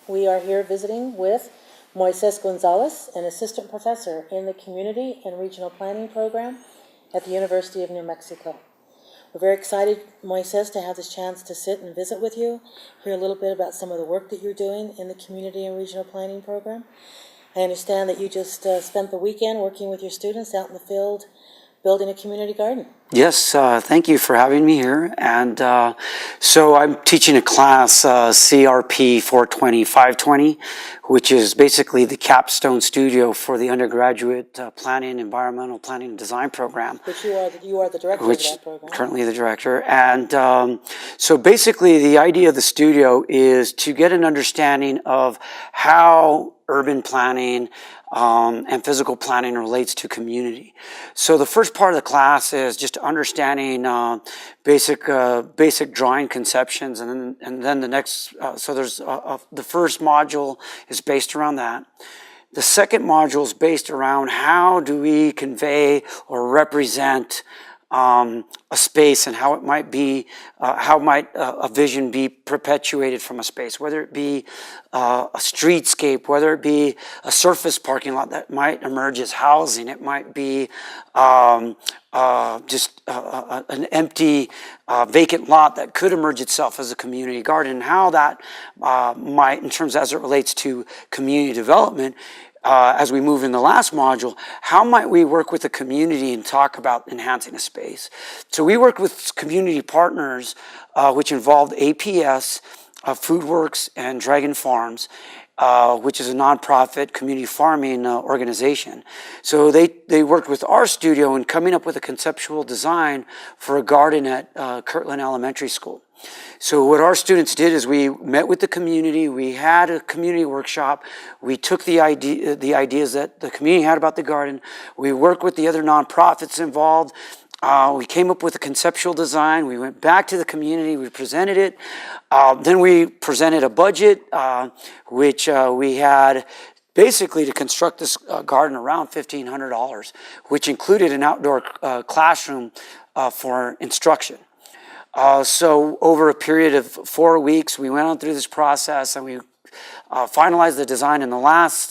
We are here visiting with Moises Gonzales, an assistant professor in the Community and Regional Planning Program at the University of New Mexico. We're very excited, Moises, to have this chance to sit and visit with you, hear a little bit about some of the work that you're doing in the Community and Regional Planning Program. I understand that you just spent the weekend working with your students out in the field building a community garden. Yes, thank you for having me here. And so I'm teaching a class, CRP 420-520, which is basically the capstone studio for the undergraduate planning, environmental planning and design program. Which you are the director of that program. Currently the director. And so basically the idea of the studio is to get an understanding of how urban planning and physical planning relates to community. So the first part of the class is just understanding basic drawing conceptions, and then the next. So there's the first module is based around that. The second module is based around how do we convey or represent a space and how it might be, how might a vision be perpetuated from a space, whether it be a streetscape, whether it be a surface parking lot that might emerge as housing, it might be just an empty vacant lot that could emerge itself as a community garden, and how that might, in terms as it relates to community development, as we move in the last module, how might we work with the community and talk about enhancing a space? So we worked with community partners, which involved APS, FoodWorks, and Dragon Farms, which is a nonprofit community farming organization. So they worked with our studio in coming up with a conceptual design for a garden at Kirtland Elementary School. So what our students did is we met with the community, we had a community workshop, we took the ideas that the community had about the garden, we worked with the other nonprofits involved, we came up with a conceptual design, we went back to the community, we presented it, then we presented a budget, which we had basically to construct this garden around $1,500, which included an outdoor classroom for instruction. So over a period of 4 weeks, we went on through this process and we finalized the design. In the last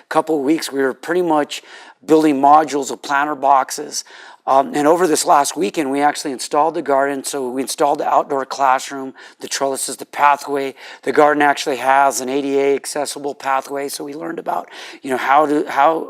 couple of weeks, we were pretty much building modules of planter boxes. And over this last weekend, we actually installed the garden. So we installed the outdoor classroom, the trellises, the pathway. The garden actually has an ADA accessible pathway. So we learned about, how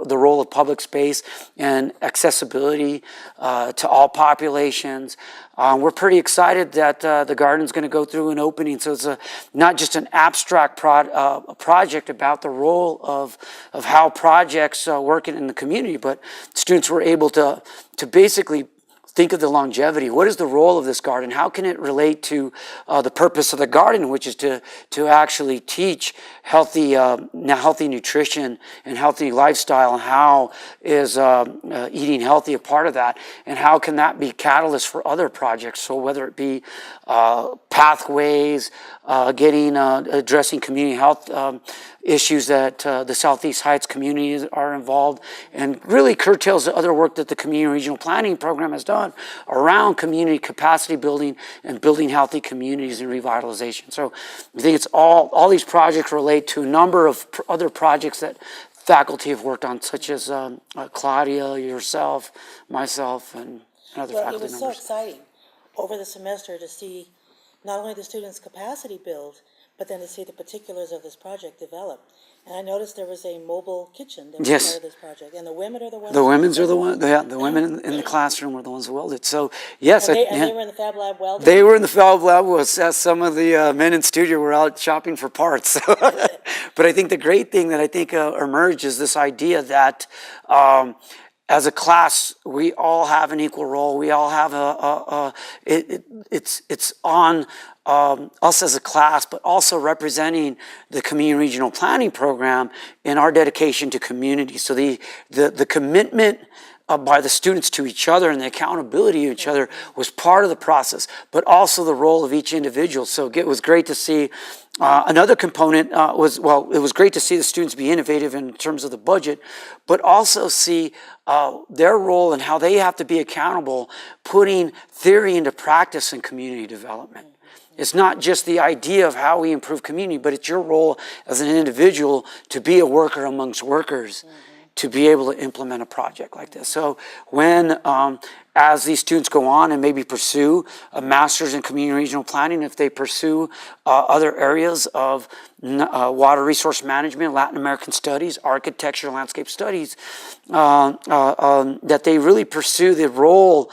the role of public space and accessibility to all populations. We're pretty excited that the garden's going to go through an opening. So it's not just an abstract project about the role of how projects work in the community, but students were able to basically think of the longevity. What is the role of this garden? How can it relate to the purpose of the garden, which is to actually teach healthy nutrition and healthy lifestyle, and how is eating healthy a part of that, and how can that be catalyst for other projects? So whether it be pathways, addressing community health issues that the Southeast Heights communities are involved, and really curtails the other work that the Community and Regional Planning Program has done around community capacity building and building healthy communities and revitalization. So I think it's all these projects relate to a number of other projects that faculty have worked on, such as Claudia, yourself, myself, and other faculty members. It was so exciting over the semester to see not only the students' capacity build, but then to see the particulars of this project develop. And I noticed there was a mobile kitchen that was part of this project. And the women are the ones... The women's are the ones, the women in the classroom were the ones who welded. So, yes. And they were in the Fab Lab welding? They were in the Fab Lab. Some of the men in studio were out shopping for parts. But I think the great thing that I think emerged is this idea that as a class, we all have an equal role. We all have it's on us as a class, but also representing the Community and Regional Planning Program in our dedication to community. So the commitment by the students to each other and the accountability of each other was part of the process, but also the role of each individual. So it was great to see. Another component it was great to see the students be innovative in terms of the budget, but also see their role and how they have to be accountable, putting theory into practice in community development. It's not just the idea of how we improve community, but it's your role as an individual to be a worker amongst workers, to be able to implement a project like this. So when, as these students go on and maybe pursue a master's in community and regional planning, if they pursue other areas of water resource management, Latin American studies, architecture, landscape studies, that they really pursue their role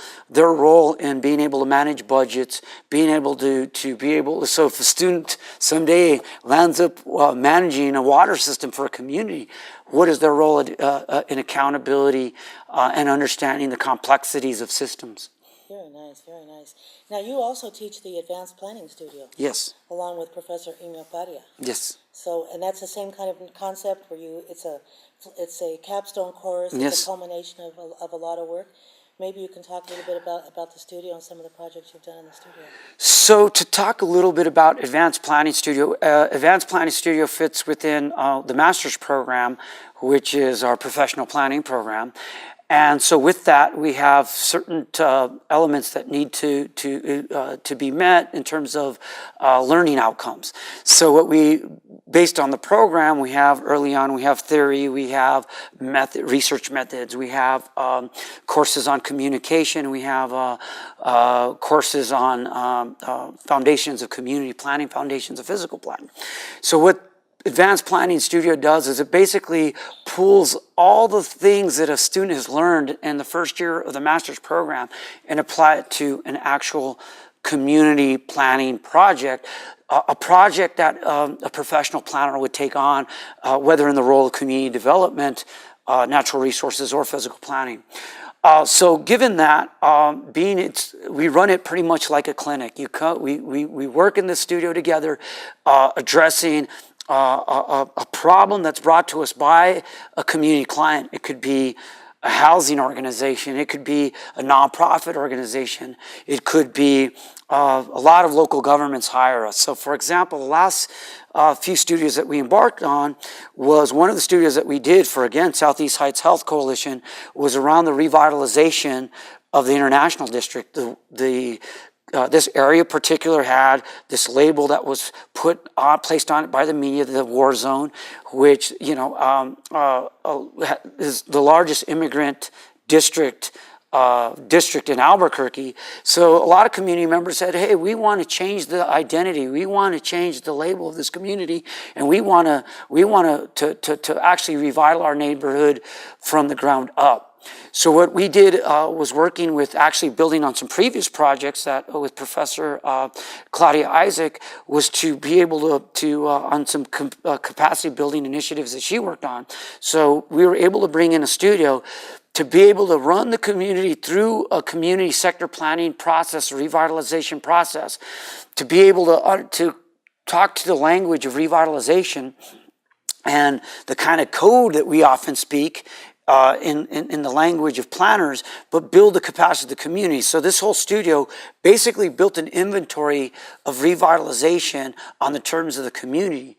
in being able to manage budgets, being able to be able to, so if a student someday lands up managing a water system for a community, what is their role in accountability and understanding the complexities of systems? Very nice, very nice. Now, you also teach the Advanced Planning Studio. Yes. Along with Professor Emil Paria. Yes. So, and that's the same kind of concept where it's a capstone course, yes. It's a culmination of a lot of work. Maybe you can talk a little bit about the studio and some of the projects you've done in the studio. So to talk a little bit about Advanced Planning Studio, Advanced Planning Studio fits within the master's program, which is our professional planning program. And so with that, we have certain elements that need to be met in terms of learning outcomes. So based on the program, we have early on, we have theory, we have research methods, we have courses on communication, we have courses on foundations of community planning, foundations of physical planning. So what Advanced Planning Studio does is it basically pulls all the things that a student has learned in the first year of the master's program and apply it to an actual community planning project, a project that a professional planner would take on, whether in the role of community development, natural resources, or physical planning. So given that, we run it pretty much like a clinic. We work in the studio together, addressing a problem that's brought to us by a community client. It could be a housing organization. It could be a nonprofit organization. It could be a lot of local governments hire us. So for example, the last few studios that we embarked on was one of the studios that we did for, again, Southeast Heights Health Coalition was around the revitalization of the International District. This area in particular had this label that was placed on it by the media, the war zone, which is the largest immigrant district in Albuquerque. So a lot of community members said, hey, we want to change the identity. We want to change the label of this community, and we want to actually revitalize our neighborhood from the ground up. So what we did was working with actually building on some previous projects that with Professor Claudia Isaac was to be able to on some capacity building initiatives that she worked on. So we were able to bring in a studio to be able to run the community through a community sector planning process, a revitalization process, to be able to talk to the language of revitalization and the kind of code that we often speak in the language of planners, but build the capacity of the community. So this whole studio basically built an inventory of revitalization on the terms of the community.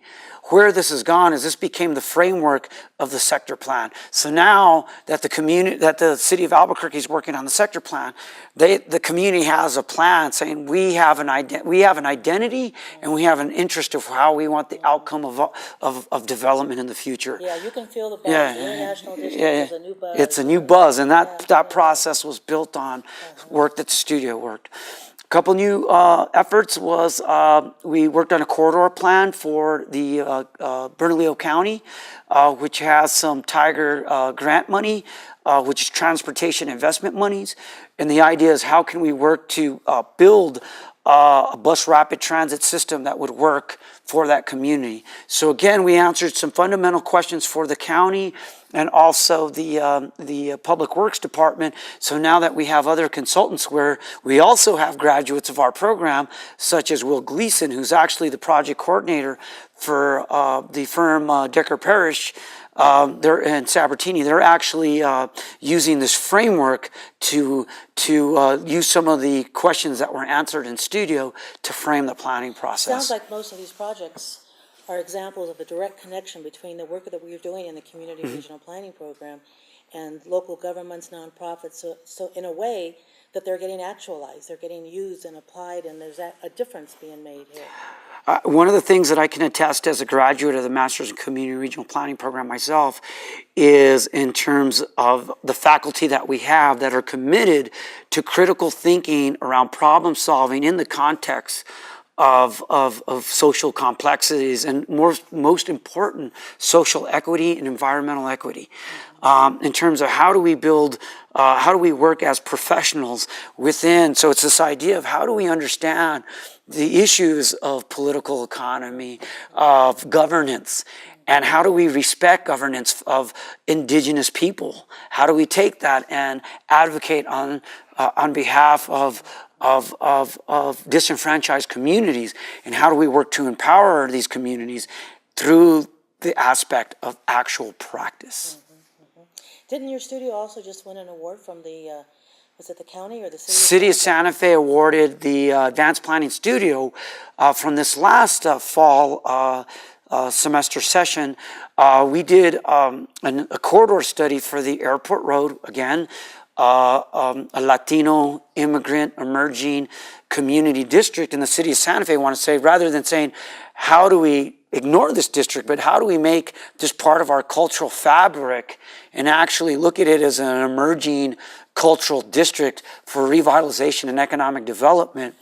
Where this has gone is this became the framework of the sector plan. So now that the city of Albuquerque is working on the sector plan, the community has a plan saying we have an identity and we have an interest of how we want the outcome of development in the future. Yeah, you can feel the buzz. The International District is a new buzz. It's a new buzz, and that process was built on work that the studio worked. A couple new efforts was we worked on a corridor plan for the Bernalillo County, which has some Tiger grant money, which is transportation investment monies. And the idea is how can we work to build a bus rapid transit system that would work for that community. So again, we answered some fundamental questions for the county and also the Public Works Department. So now that we have other consultants where we also have graduates of our program, such as Will Gleason, who's actually the project coordinator for the firm Decker Parrish, they're in Sabertini. They're actually using this framework to use some of the questions that were answered in studio to frame the planning process. Sounds like most of these projects are examples of a direct connection between the work that we're doing in the community regional planning program and local governments, nonprofits. So in a way, that they're getting actualized, they're getting used and applied, and there's a difference being made here. One of the things that I can attest as a graduate of the Master's in Community Regional Planning program myself is in terms of the faculty that we have that are committed to critical thinking around problem solving in the context of social complexities and most important, social equity and environmental equity. In terms of how do we build, how do we work as professionals within, so it's this idea of how do we understand the issues of political economy, of governance, and how do we respect governance of indigenous people? How do we take that and advocate on behalf of disenfranchised communities, and how do we work to empower these communities through the aspect of actual practice? Didn't your studio also just win an award from the, was it the county or the city? City of Santa Fe awarded the Advanced Planning Studio from this last fall semester session. We did a corridor study for the airport road, again, a Latino immigrant emerging community district in the city of Santa Fe. I want to say, rather than saying, how do we ignore this district, but how do we make this part of our cultural fabric and actually look at it as an emerging cultural district for revitalization and economic development.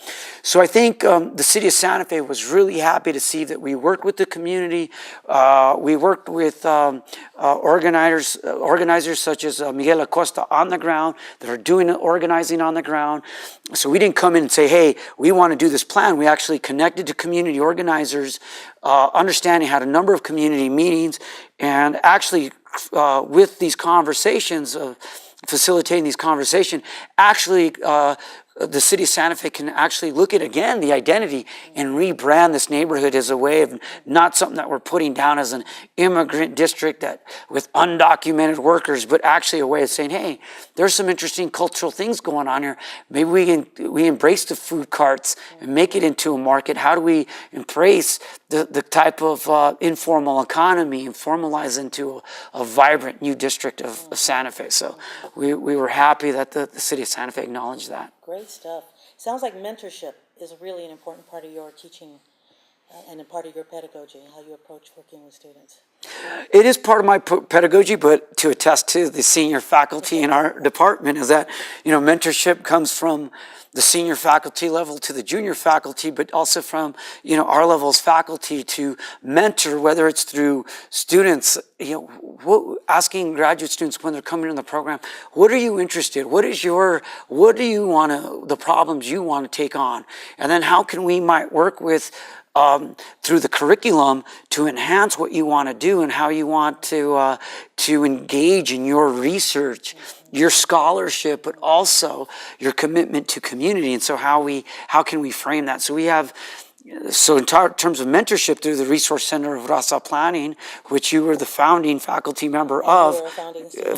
So I think the city of Santa Fe was really happy to see that we worked with the community. We worked with organizers such as Miguel Acosta on the ground that are doing organizing on the ground. So we didn't come in and say, hey, we want to do this plan. We actually connected to community organizers, understanding, had a number of community meetings, and actually with these conversations, facilitating these conversations, actually the city of Santa Fe can actually look at, again, the identity and rebrand this neighborhood as a way of not something that we're putting down as an immigrant district that with undocumented workers, but actually a way of saying, hey, there's some interesting cultural things going on here. Maybe we embrace the food carts and make it into a market. How do we embrace the type of informal economy and formalize into a vibrant new district of Santa Fe? So we were happy that the city of Santa Fe acknowledged that. Great stuff. Sounds like mentorship is really an important part of your teaching and a part of your pedagogy, how you approach working with students. It is part of my pedagogy, but to attest to the senior faculty in our department is that, mentorship comes from the senior faculty level to the junior faculty, but also from, our level as faculty to mentor, whether it's through students, asking graduate students when they're coming in the program, what are you interested? What do you want to, the problems you want to take on? And then how can we might work with through the curriculum to enhance what you want to do and how you want to engage in your research, your scholarship, but also your commitment to community. And so how can we frame that? So we have, in terms of mentorship through the Resource Center of Raza Planning, which you were the founding faculty member of.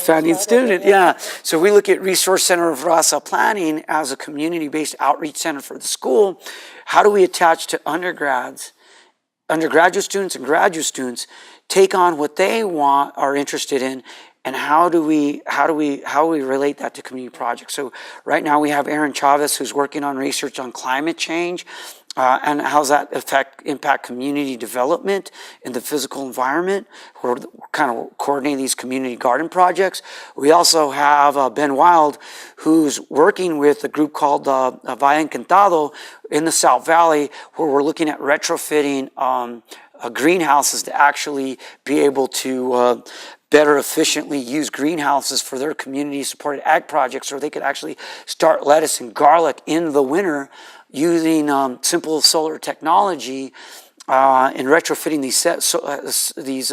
Founding student, yeah. So we look at Resource Center of Raza Planning as a community-based outreach center for the school. How do we attach to undergraduate students and graduate students, take on what they are interested in, and how do we relate that to community projects? So right now we have Aaron Chavez, who's working on research on climate change, and how's that impact community development in the physical environment. We're kind of coordinating these community garden projects. We also have Ben Wild, who's working with a group called Valle Encantado in the South Valley, where we're looking at retrofitting greenhouses to actually be able to better efficiently use greenhouses for their community-supported ag projects, or they could actually start lettuce and garlic in the winter using simple solar technology and retrofitting these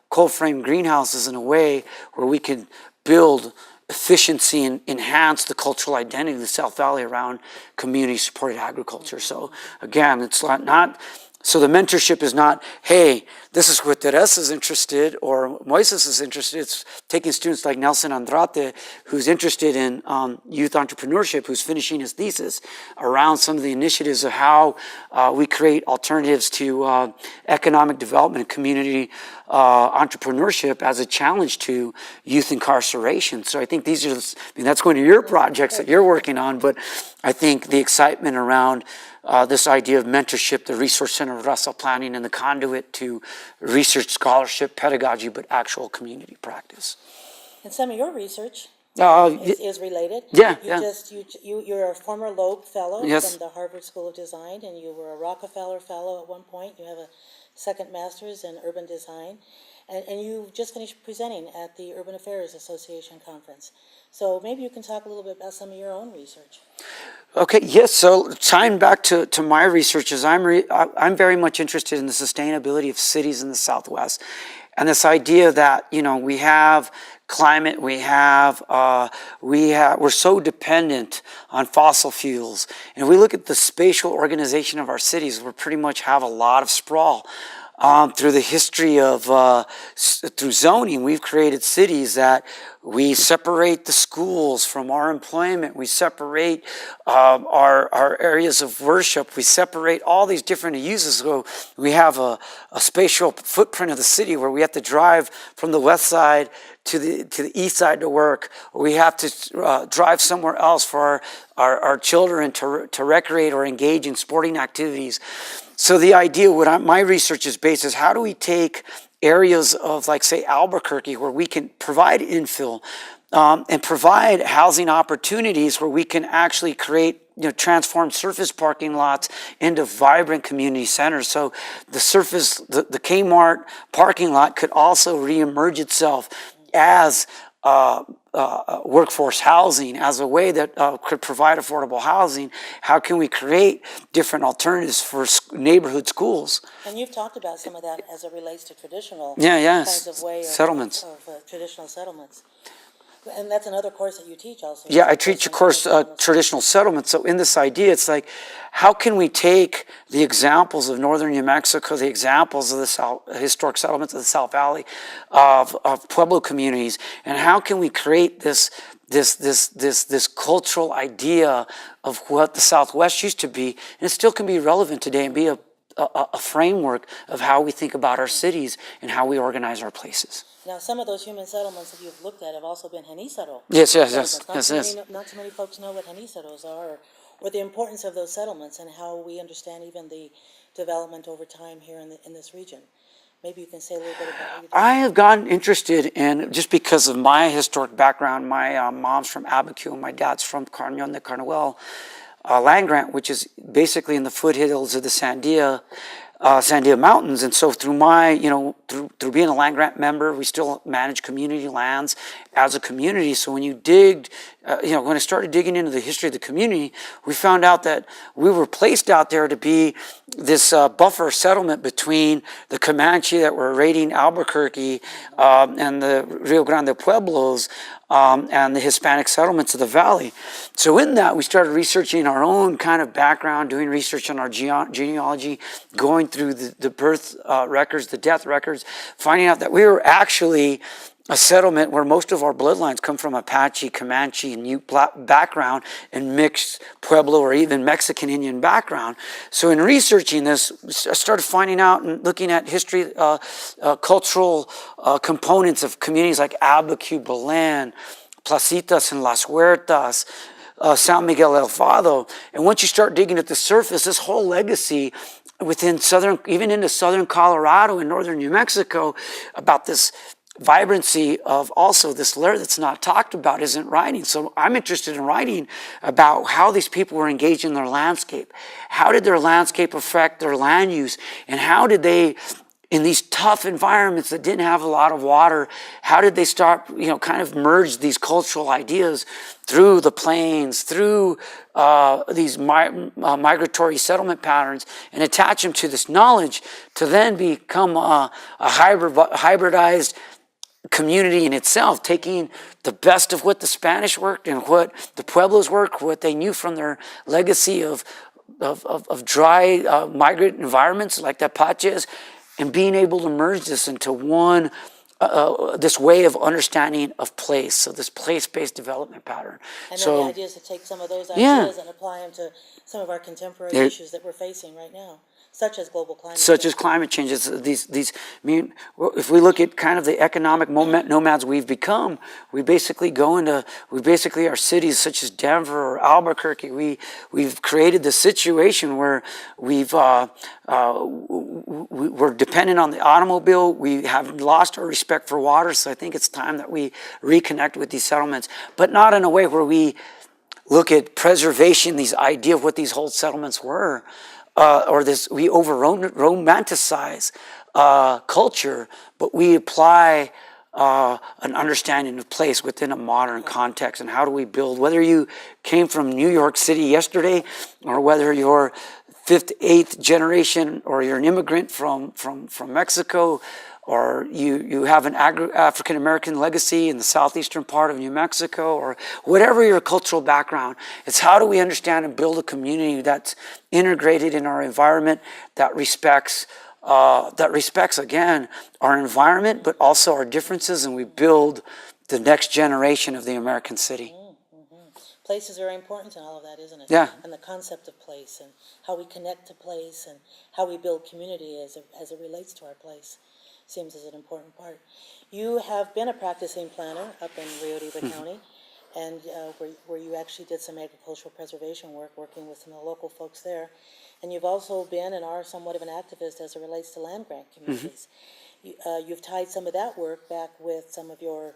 cold frame greenhouses in a way where we could build efficiency and enhance the cultural identity of the South Valley around community-supported agriculture. So again, it's not So the mentorship is not, hey, this is what Teresa's interested or Moises is interested. It's taking students like Nelson Andrade, who's interested in youth entrepreneurship, who's finishing his thesis around some of the initiatives of how we create alternatives to economic development and community entrepreneurship as a challenge to youth incarceration. So I think these are, that's going to your projects that you're working on, but I think the excitement around this idea of mentorship, the resource center of Russell planning, and the conduit to research, scholarship, pedagogy, but actual community practice. And some of your research is related. Yeah, You're a former Loeb Fellow Yes. from the Harvard School of Design, and you were a Rockefeller Fellow at one point. You have a second master's in urban design, and you just finished presenting at the Urban Affairs Association conference. So maybe you can talk a little bit about some of your own research. Okay, yes, so tying back to my research is I'm very much interested in the sustainability of cities in the Southwest. And this idea that, we have climate, we're so dependent on fossil fuels. And if we look at the spatial organization of our cities, we pretty much have a lot of sprawl. Through the history of, through zoning, we've created cities that we separate the schools from our employment. We separate our areas of worship. We separate all these different uses. So we have a spatial footprint of the city where we have to drive from the west side to the east side to work. Or we have to drive somewhere else for our children to recreate or engage in sporting activities. So the idea, my research is based is how do we take areas of, like, say, Albuquerque, where we can provide infill and provide housing opportunities where we can actually create, transform surface parking lots into vibrant community centers. So the Kmart parking lot could also reemerge itself as workforce housing, as a way that could provide affordable housing. How can we create different alternatives for neighborhood schools? And you've talked about some of that as it relates to traditional kinds of way settlements. of traditional settlements. And that's another course that you teach also. Yeah, I teach a course, traditional settlements. So in this idea, it's like, how can we take the examples of northern New Mexico, the examples of the historic settlements of the South Valley, of Pueblo communities, and how can we create this cultural idea of what the Southwest used to be, and it still can be relevant today and be a framework of how we think about our cities and how we organize our places. Now, some of those human settlements that you've looked at have also been Genízaro. Yes. Not too many folks know what Genízaros are, or the importance of those settlements and how we understand even the development over time here in this region. Maybe you can say a little bit about what you do. I have gotten interested in, just because of my historic background, my mom's from Abiquiu, my dad's from Cañón de Carnuel land grant, which is basically in the foothills of the Sandia Mountains. And so through my, through being a land grant member, we still manage community lands as a community. So when you digged, when I started digging into the history of the community, we found out that we were placed out there to be this buffer settlement between the Comanche that were raiding Albuquerque and the Rio Grande Pueblos and the Hispanic settlements of the valley. So in that, we started researching our own kind of background, doing research on our genealogy, going through the birth records, the death records, finding out that we were actually a settlement where most of our bloodlines come from Apache, Comanche, and Ute background and mixed Pueblo or even Mexican Indian background. So in researching this, I started finding out and looking at history, cultural components of communities like Abiquiu, Belen, Placitas and Las Huertas, San Miguel El Fado. And once you start digging at the surface, this whole legacy within even into southern Colorado and northern New Mexico, about this vibrancy of also this layer that's not talked about isn't writing. So I'm interested in writing about how these people were engaged in their landscape. How did their landscape affect their land use? And how did they, in these tough environments that didn't have a lot of water, how did they start, kind of merge these cultural ideas through the plains, through these migratory settlement patterns, and attach them to this knowledge to then become a hybridized community in itself, taking the best of what the Spanish worked and what the Pueblos worked, what they knew from their legacy of of dry migrant environments like the Apaches, and being able to merge this into one, this way of understanding of place, so this place-based development pattern. And then So the idea is to take some of those Yeah. ideas and apply them to some of our contemporary There- issues that we're facing right now, such as global climate such change. as climate change. These, I mean, well, if we look at kind of the economic nomads we've become, we basically our cities such as Denver or Albuquerque, we've created the situation where we're dependent on the automobile. We have lost our respect for water, so I think it's time that we reconnect with these settlements, but not in a way where we look at preservation, these idea of what these whole settlements were, or this, we romanticize culture, but we apply an understanding of place within a modern context. And how do we build, whether you came from New York City yesterday, or whether you're fifth, eighth generation, or you're an immigrant from Mexico, or you have an African-American legacy in the southeastern part of New Mexico, or whatever your cultural background, it's how do we understand and build a community that's integrated in our environment, that respects, again, our environment, but also our differences, and we build the next generation of the American city. Place is very important in all of that, isn't it? Yeah. And the concept of place, and how we connect to place, and how we build community as it relates to our place, seems as an important part. You have been a practicing planner up in Rio Arriba County, and where you actually did some agricultural preservation work, working with some of the local folks there. And you've also been and are somewhat of an activist as it relates to land grant communities. You've tied some of that work back with some of the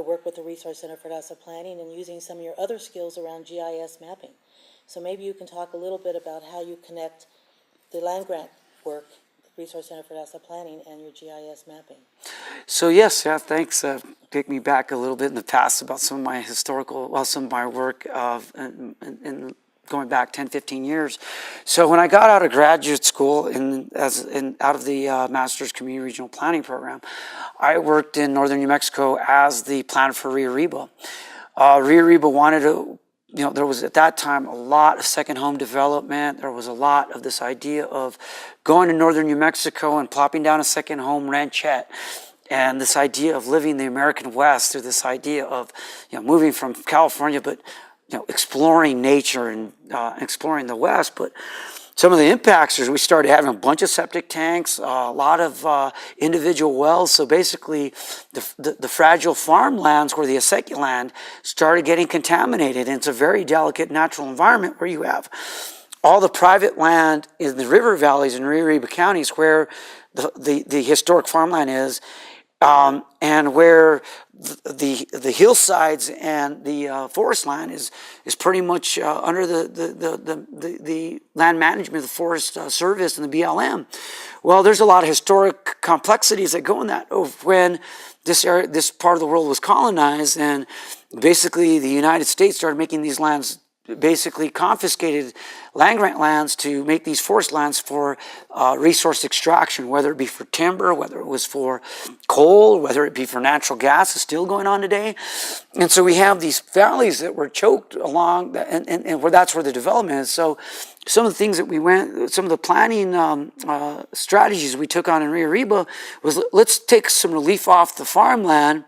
work with the Resource Center for Asset Planning, and using some of your other skills around GIS mapping. So maybe you can talk a little bit about how you connect the land grant work, Resource Center for Asset Planning, and your GIS mapping. So yes, yeah, thanks. Take me back a little bit in the past about some of my some of my work in going back 10, 15 years. So when I got out of graduate school out of the Master's Community Regional Planning Program, I worked in northern New Mexico as the planner for Rio Arriba. Rio Arriba wanted to, there was at that time a lot of second home development. There was a lot of this idea of going to northern New Mexico and plopping down a second home ranchette. And this idea of living the American West, through this idea of moving from California, but exploring nature and exploring the West. But some of the impacts is we started having a bunch of septic tanks, a lot of individual wells. So basically, the fragile farmlands, where the acequia land, started getting contaminated. And it's a very delicate natural environment where you have all the private land in the river valleys in Rio Arriba counties, where the historic farmland is, and where the hillsides and the forest land is pretty much under the land management of the Forest Service and the BLM. Well, there's a lot of historic complexities that go in that. When this part of the world was colonized, and basically the United States started making these lands, basically confiscated land grant lands to make these forest lands for resource extraction, whether it be for timber, whether it was for coal, whether it be for natural gas, is still going on today. And so we have these valleys that were choked along, and where that's where the development is. So some of the things that some of the planning strategies we took on in Rio Arriba was, let's take some relief off the farmland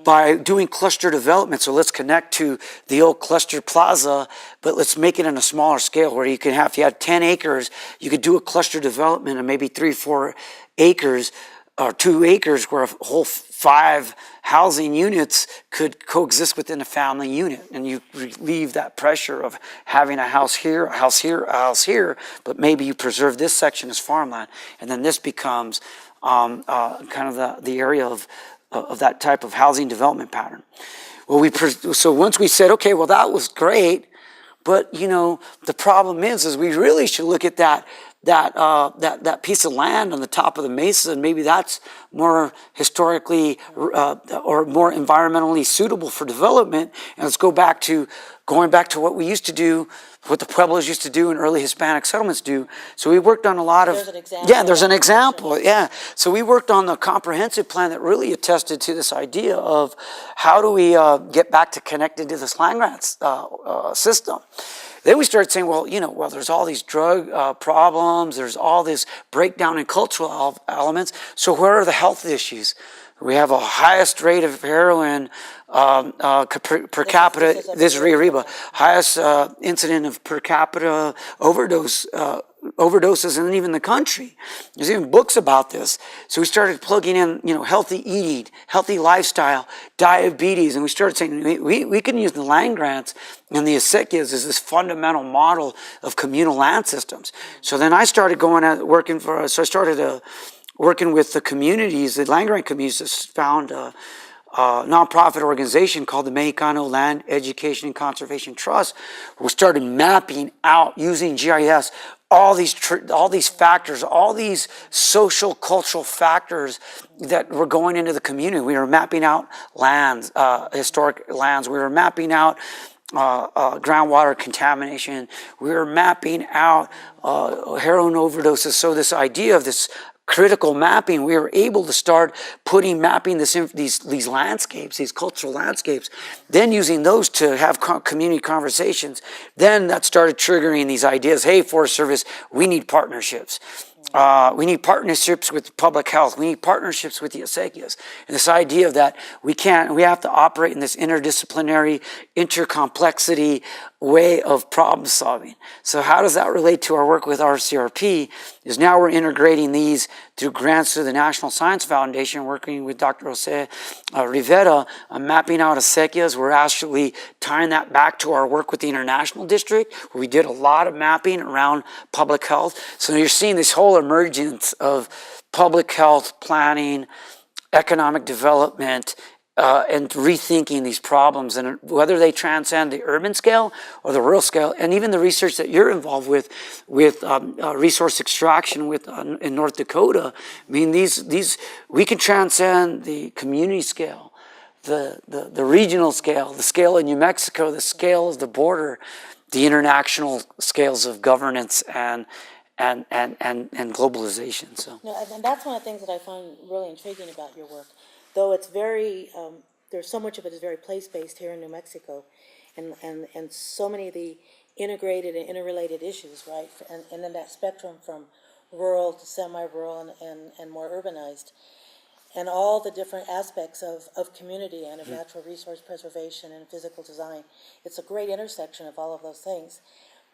by doing cluster development. So let's connect to the old cluster plaza, but let's make it on a smaller scale, where you can have, if you had 10 acres, you could do a cluster development of maybe 3-4 acres, or 2 acres, where a whole 5 housing units could coexist within a family unit. And you relieve that pressure of having a house here, a house here, a house here, but maybe you preserve this section as farmland. And then this becomes kind of the area of that type of housing development pattern. Well, so once we said, okay, well, that was great, but the problem is we really should look at that piece of land on the top of the mesa, and maybe that's more historically or more environmentally suitable for development. And let's going back to what we used to do, what the Pueblos used to do and early Hispanic settlements do. So we worked on a lot of... There's an example. Yeah, there's an example, yeah. So we worked on the comprehensive plan that really attested to this idea of how do we get back to connected to this land grants system. Then we started saying, well, there's all these drug problems, there's all this breakdown in cultural elements, so where are the health issues? We have a highest rate of heroin per capita, this is Riba, highest incident of per capita overdoses in even the country. There's even books about this. So we started plugging in, healthy eating, healthy lifestyle, diabetes, and we started saying we can use the land grants and the acequias as this fundamental model of communal land systems. So then I started working with the communities, the land grant communities, found a nonprofit organization called the Mexicano Land Education and Conservation Trust. We started mapping out using GIS all these factors, all these social, cultural factors that were going into the community. We were mapping out lands, historic lands. We were mapping out groundwater contamination. We were mapping out heroin overdoses. So this idea of this critical mapping, we were able to start mapping these landscapes, these cultural landscapes, then using those to have community conversations. Then that started triggering these ideas. Hey, Forest Service, we need partnerships. We need partnerships with public health. We need partnerships with the acequias. And this idea of that we have to operate in this interdisciplinary, intercomplexity way of problem solving. So how does that relate to our work with RCRP? Is now we're integrating these through grants through the National Science Foundation, working with Dr. Jose Rivera on mapping out acequias. We're actually tying that back to our work with the International District, where we did a lot of mapping around public health. So you're seeing this whole emergence of public health planning, economic development, and rethinking these problems, and whether they transcend the urban scale or the rural scale, and even the research that you're involved with resource extraction in North Dakota. I mean, these we can transcend the community scale, the regional scale, the scale in New Mexico, the scale of the border, the international scales of governance and globalization. So, and that's one of the things that I find really intriguing about your work. Though it's very, there's so much of it is very place-based here in New Mexico, and so many of the integrated and interrelated issues, right? And then that spectrum from rural to semi-rural and more urbanized, and all the different aspects of community and of natural resource preservation and physical design. It's a great intersection of all of those things.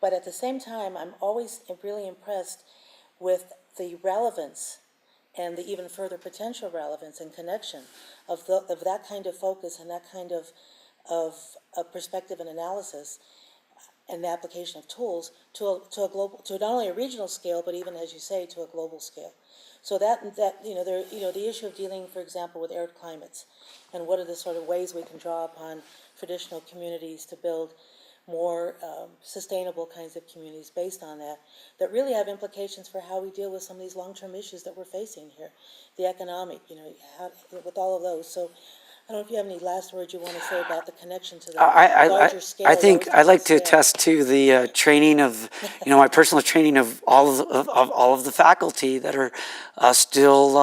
But at the same time, I'm always really impressed with the relevance and the even further potential relevance and connection of that kind of focus and that kind of perspective and analysis and the application of tools to a global, to not only a regional scale, but even, as you say, to a global scale. So the issue of dealing, for example, with arid climates, and what are the sort of ways we can draw upon traditional communities to build more sustainable kinds of communities based on that really have implications for how we deal with some of these long-term issues that we're facing here, the economic, with all of those. So I don't know if you have any last words you want to say about the connection to the larger scale. I think I'd like to attest to the training of, my personal training of all of the faculty that are still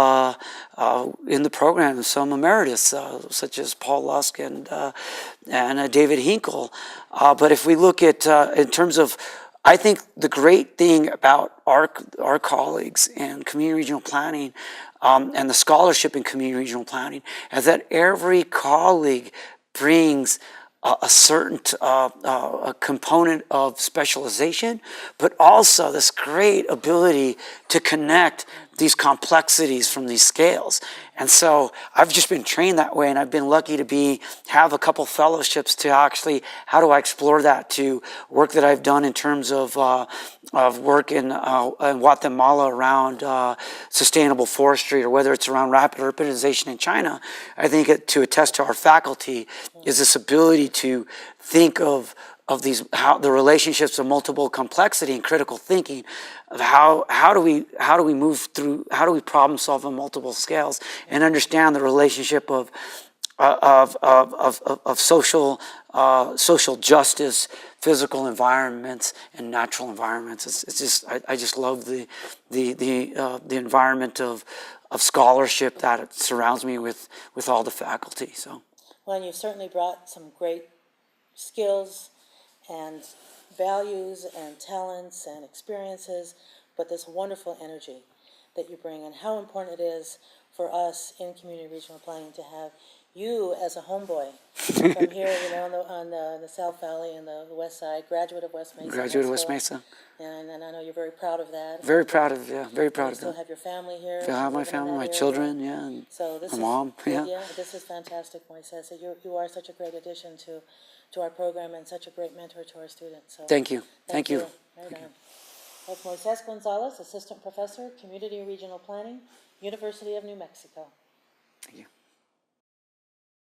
in the program, some emeritus, such as Paul Lusk and David Hinkle. But if we look at in terms of, I think the great thing about our colleagues in community regional planning and the scholarship in community regional planning is that every colleague brings a certain a component of specialization, but also this great ability to connect these complexities from these scales. And so I've just been trained that way, and I've been lucky to have a couple fellowships to actually, how do I explore that to work that I've done in terms of work in Guatemala around sustainable forestry, or whether it's around rapid urbanization in China. I think to attest to our faculty is this ability to think of these, how the relationships of multiple complexity and critical thinking, of how do we move through, how do we problem solve on multiple scales and understand the relationship of social justice, physical environments, and natural environments. It's just, I just love the environment of scholarship that surrounds me with all the faculty. So, Well, and you've certainly brought some great skills and values and talents and experiences, but this wonderful energy that you bring, and how important it is for us in community regional planning to have you as a homeboy from here, you know, on the South Valley and the West Side, graduate of West Mesa. graduate of West Mesa. And I know you're very proud of that. Very proud of, yeah, very proud You of still that. have your family here. I have my living in family, that my area. children, yeah, and So this my is, mom, yeah. yeah, this is fantastic, Moises. So you are such a great addition to our program and such a great mentor to our students. So Thank you. Thank you. Right on. That's Moises Gonzales, Assistant Professor, Community and Regional Planning, University of New Mexico. Thank you.